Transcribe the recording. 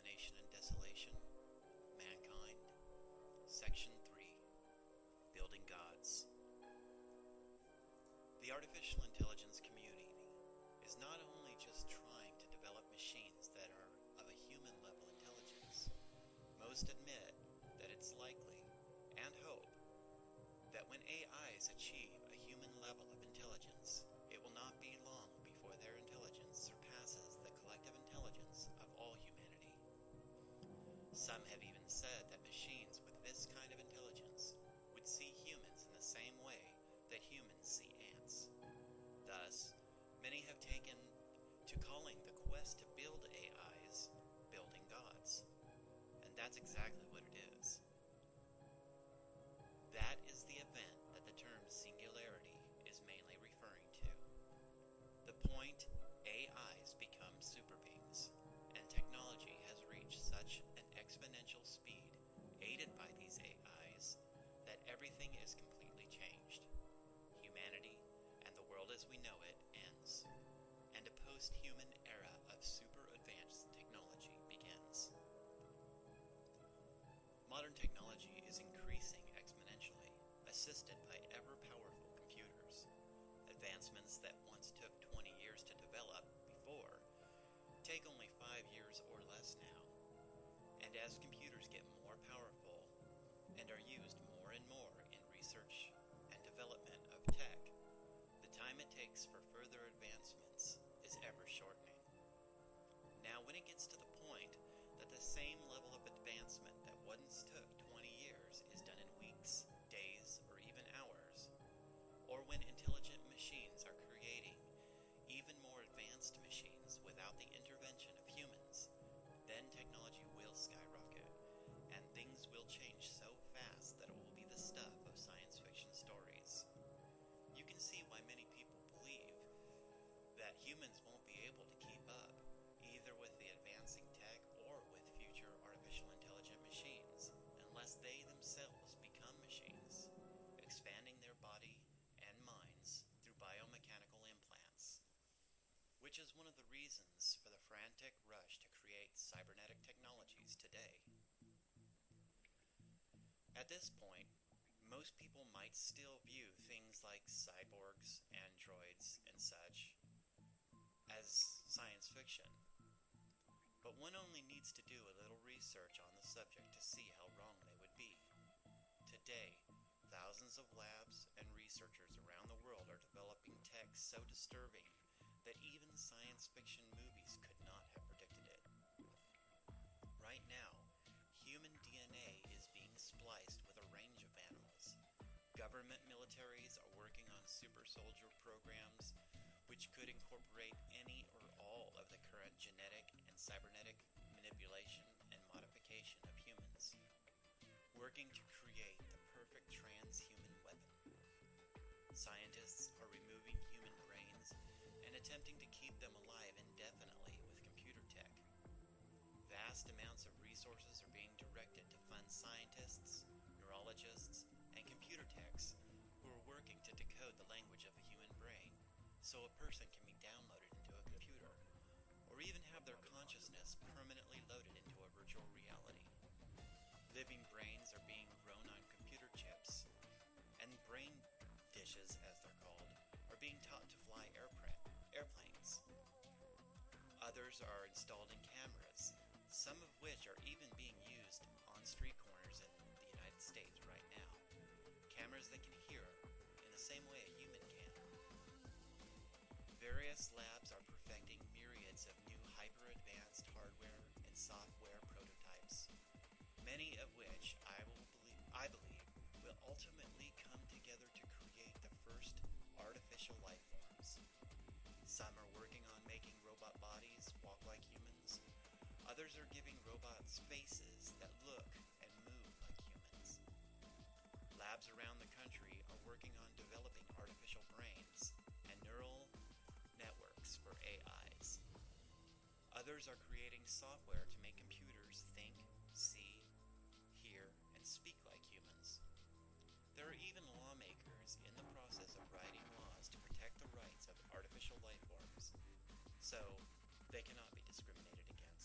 Abomination and Desolation, Mankind, Section 3, Building Gods. The artificial intelligence community is not only just trying to develop machines that are of a human-level intelligence. Most admit that it's likely, and hope, that when AIs achieve a human level of intelligence, it will not be long before their intelligence surpasses the collective intelligence of all humanity. Some have even said that machines with this kind of intelligence would see humans in the same way that humans see ants. Thus, many have taken to calling the quest to build AIs building gods. And that's exactly what it is. That is the event that the term Singularity is mainly referring to. The point AIs become super beings, and technology has reached such an exponential speed, aided by these AIs, that everything is completely changed. Humanity, and the world as we know it, ends, and a post-human era of super advanced technology begins. Modern technology is increasing exponentially, assisted by ever-powerful computers. Advancements that once took 20 years to develop before take only 5 years or less now. And as computers get more powerful and are used more and more in research and development of tech, the time it takes for further advancements is ever shortening. Now, when it gets to the point that the same level of advancement that once took 20 years is done in weeks, days, or even hours, or when intelligent machines are creating even more advanced machines without the intervention of humans, then technology will skyrocket, and things will change so fast that it will be the stuff of science fiction stories. You can see why many people believe that humans won't be able to keep up, either with the advancing tech or with future artificial intelligent machines, unless they themselves become machines, expanding their body and minds through biomechanical implants, which is one of the reasons for the frantic rush to create cybernetic technologies today. At this point, most people might still view things like cyborgs, androids, and such as science fiction. But one only needs to do a little research on the subject to see how wrong they would be. Today, thousands of labs and researchers around the world are developing tech so disturbing that even science fiction movies could not have predicted it. Right now, human DNA is being spliced with a range of animals. Government militaries are working on super soldier programs which could incorporate any or all of the current genetic and cybernetic manipulation and modification of humans, working to create the perfect transhuman weapon. Scientists are removing human brains and attempting to keep them alive indefinitely with computer tech. Vast amounts of resources are being directed to fund scientists, neurologists, and computer techs who are working to decode the language of the human brain so a person can be downloaded into a computer, or even have their consciousness permanently loaded into a virtual reality. Living brains are being grown on computer chips, and brain dishes, as they're called, are being taught to fly airplanes. Others are installed in cameras, some of which are even being used on street corners in the United States right now. Cameras that can hear in the same way a human can. Various labs are perfecting myriads of new hyper-advanced hardware and software prototypes, many of which I believe will ultimately come together to create the first artificial life forms. Some are working on making robot bodies walk like humans. Others are giving robots faces that look and move like humans. Labs around the country are working on developing artificial brains and neural networks for AIs. Others are creating software to make computers think, see, hear, and speak like humans. There are even lawmakers in the process of writing laws to protect the rights of artificial life forms, so they cannot be discriminated against.